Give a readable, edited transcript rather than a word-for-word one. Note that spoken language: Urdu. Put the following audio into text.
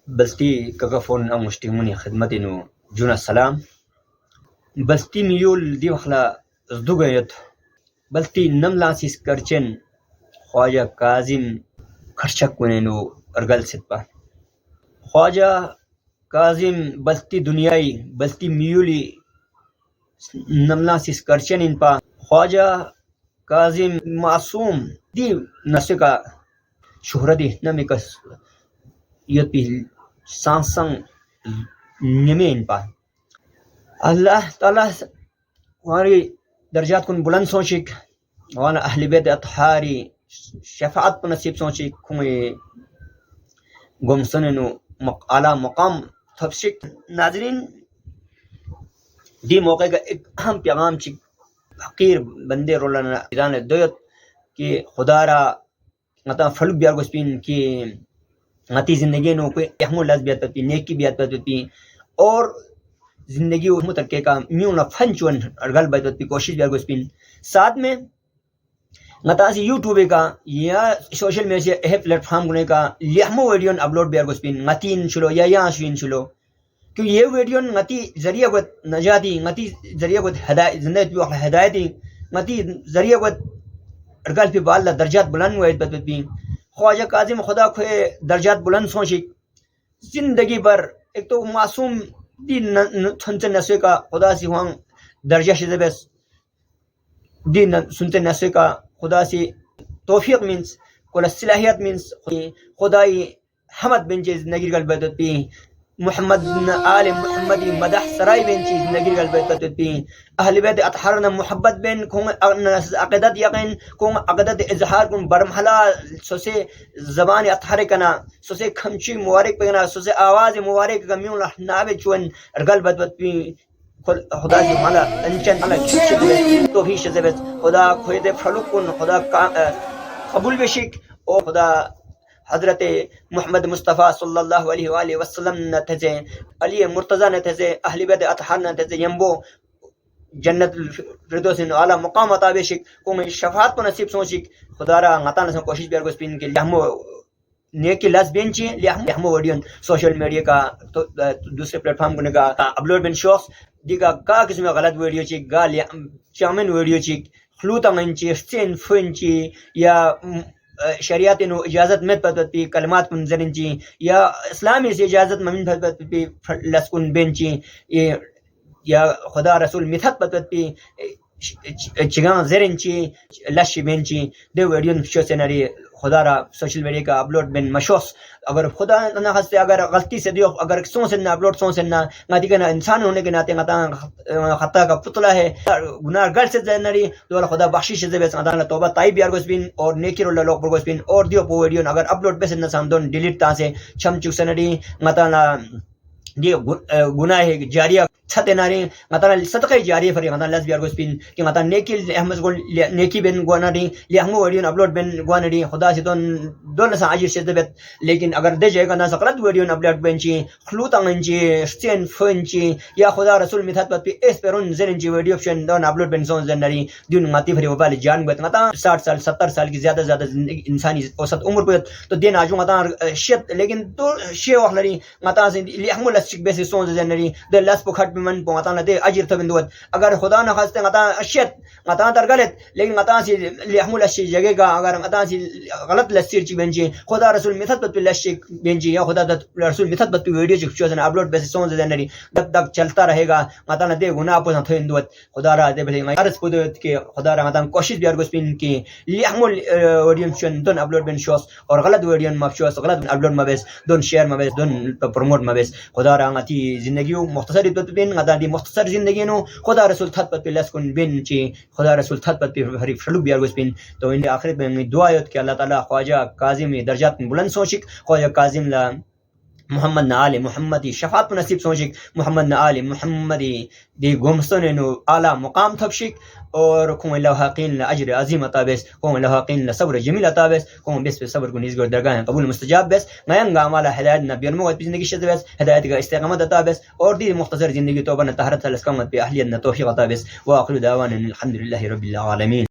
بلتي كغفون أو مشتموني خدمتي نو جون السلام بلتي ميول دي وخلا زدوغيت بلتي نملا سيس كرچن خواجہ کاظم خرچک ونینو ارگل ستپا خواجہ کاظم بلتی دنیای بلتی میولی نملا سیس کرچن ان پا خواجہ کاظم معصوم دی نسے کا شہرت نمی کس یت پی سانسنگ نمی ان پا اللہ تعالی ہماری درجات کن بلند سوچک وانا اہل بیت اطہاری شفاعت پر نصیب سوچی کھوئے گمسننو اعلیٰ مقام تھپشک ناظرین دی موقع کا ایک اہم پیغام چک حقیر بندے رولانا ایران دویت کہ خدا را غطا فلک بیار گسپین کہ غطی زندگی نو کوئی احمو لاز بیات پتی نیکی بیات پتی اور زندگی و مترکے کا میونا فنچون ارگل بیات پتی کوشش بیار گسپین ساتھ میں غطا سی یوٹیوب کا یا سوشل میڈیا سے اہم پلیٹ فارم گنے کا لیہمو ویڈیون اپلوڈ بیار گسپین غطین چلو یا یہاں شوین چلو کیوں یہ ویڈیون غطی ذریعہ گوت نجاتی غطی ذریعہ گوت زندگی پی وقت ہدایتی غطی ذریعہ گوت ارگل پی باللہ درجات بلند ہوئے پی خواجہ کاظم خدا کھوئے درجات بلند سوچی زندگی پر ایک تو معصوم دی سنتے نسوے کا خدا سی ہوang درجہ شدبس دی سنتے نسوے کا خدا سی توفیق مینس کل صلاحیت مینس خدای حمد بن چیز زندگی گل بیت پی محمد آل محمدی مدح سرائی بن چیز زندگی گل بیت پی اہل بیت اطہرنا محبت بن کون عقیدت یقین کون عقیدت اظہار کون برمحلا سوسے زبان اطہر کنا سوسے کھمچی مبارک پکنا سوسے آواز مبارک کمیون ناب چون ارگل بیت پی خدا کی مالا انچن اللہ تو بھی شذبت خدا خود فلک کن خدا قبول بشک او خدا حضرت محمد مصطفیٰ صلی اللہ علیہ وآلہ وسلم نتھے علی مرتضی نتھے اہل بیت اطہار نتھے یمبو جنت الفردوس اعلیٰ مقام عطا بشک کو شفاعت کو نصیب سوچک خدا را غطا نسو کوشش بیار گسپین کے لیہمو نیکی لاز بینچی لیہمو ویڈیون سوشل میڈیا کا دوسرے پلیٹ فارم کو کا اپلوڈ بن شوخ دیگا کا قسم غلط ویڈیو چک گا چامن ویڈیو چک خلوطا منچی سین فنچی یا شریعت نو اجازت مت پی کلمات کن زرنچی یا اسلامی سے اجازت ممن پی لسکن بینچی یا خدا رسول مثت پی چگان زرنچی لشی بینچی دے ویڈیو شو سینری خدا را سوشل میڈیا کا اپلوڈ بن مشوس اگر خدا نہ ہستے اگر غلطی سے دیو اگر سو سے نہ اپلوڈ سو سے نہ غلطی کا انسان ہونے کے ناطے خطا کا پتلا ہے گناہ گر سے زنری دو خدا بخشش سے بس اللہ توبہ تائی بیار گسبین اور نیکی رول لوگ پر گسبین اور دیو پو ویڈیو اگر اپلوڈ بس نہ سام ڈیلیٹ تا سے چھم چک سنری متا دی گناہ جاریہ چھتے ناری متا صدقہ جاریہ فری متا لز بیار گسبین کہ متا نیکی احمد گول نیکی بن گوانری لیہمو ویڈیو اپلوڈ بن گوانری خدا سے دون نسا عجیر شدبت لیکن اگر دے جائے گا نا غلط ویڈیو اپلوڈ بنچی خلوطا منچی سین فنچی یا خدا رسول مثت پت پی اس پیرون زنچی ویڈیو شن دون اپلوڈ بن سون زنری دیون ماتی فری وبال جان گت متا 60 سال 70 سال کی زیادہ زندگی انسانی اوسط عمر کو تو دین اجو متا شت لیکن تو شی وخلری متا لیہمو لسک بیس سون زنری د لاس پو کھٹ من پو متا دے اجر تبندوت اگر خدا نہ خاصتے متا شت متا در غلط لیکن متا سی لیہمو لش جگہ کا اگر متا سی غلط لسیر چی بنجی خدا رسول مثت پت لش بنجی یا خدا رسول مثت پت ویڈیو چ چوزن اپلوڈ بیس سون زنری دب دب چلتا رہے گا متا دے گناہ پو تھندوت خدا را دے بھلے عرض پو کہ خدا را متا کوشش بیار گسپین کی لیہمو ویڈیو چن دون اپلوڈ بن شوس اور غلط ویڈیو مفشوس غلط اپلوڈ مبس دون شیئر مبس دون پروموٹ مبس خدا را غتی زندگی مختصر بن غدا دی مختصر زندگی نو خدا رسول تھت پت لس کن بن چی خدا رسول تھت پت ہری فلو بیار گسپین تو ان آخرت میں دعا ہے کہ اللہ تعالی خواجہ کاظم درجات بلند سوچک خواجہ کاظم لا محمد آل محمدی شفاعت نصیب سوچک محمد آل محمدی دی گمستن نو اعلی مقام تھپشک اور کون اللہ حقین اجر عظیم عطا بس کون اللہ حقین صبر جمیل عطا بس کون بس صبر کو نزگور درگاہ قبول مستجاب بس غیان اعمال ہدایت نبی مو زندگی شد بس ہدایت کا استقامت عطا بس اور دی مختصر زندگی توبہ طہارت الاستقامت پہ اہلیت توفیق عطا بس واخر دعوانا الحمد لله رب العالمین.